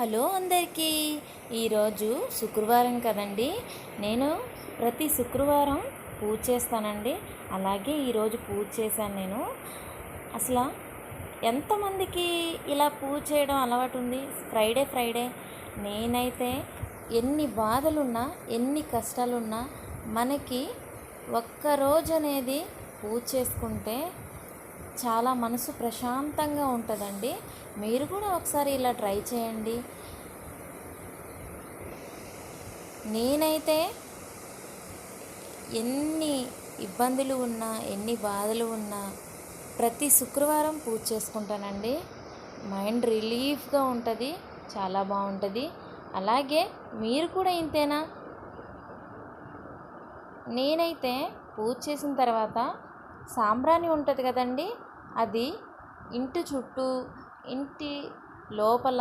Hello అందరికీ. ఈరోజు శుక్రవారం కదండి. నేను ప్రతి శుక్రవారం పూజ చేస్తానండి. అలాగే ఈరోజు పూజ చేశాను నేను. అసలు ఎంతమందికి ఇలా పూజ చేయడం అలవాటు ఉంది? ఫ్రైడే నేనైతే ఎన్ని బాధలున్నా ఎన్ని కష్టాలున్నా మనకి ఒక్కరోజు అనేది పూజ చేసుకుంటే చాలా మనసు ప్రశాంతంగా ఉంటుందండి. మీరు కూడా ఒకసారి ఇలా ట్రై చేయండి. నేనైతే ఎన్ని ఇబ్బందులు ఉన్నా ఎన్ని బాధలు ఉన్నా ప్రతి శుక్రవారం పూజ చేసుకుంటానండి. మైండ్ రిలీఫ్గా ఉంటుంది, చాలా బాగుంటుంది. అలాగే మీరు కూడా ఇంతేనా? నేనైతే పూజ చేసిన తర్వాత సాంబ్రాణి ఉంటుంది కదండి, అది ఇంటి చుట్టూ ఇంటి లోపల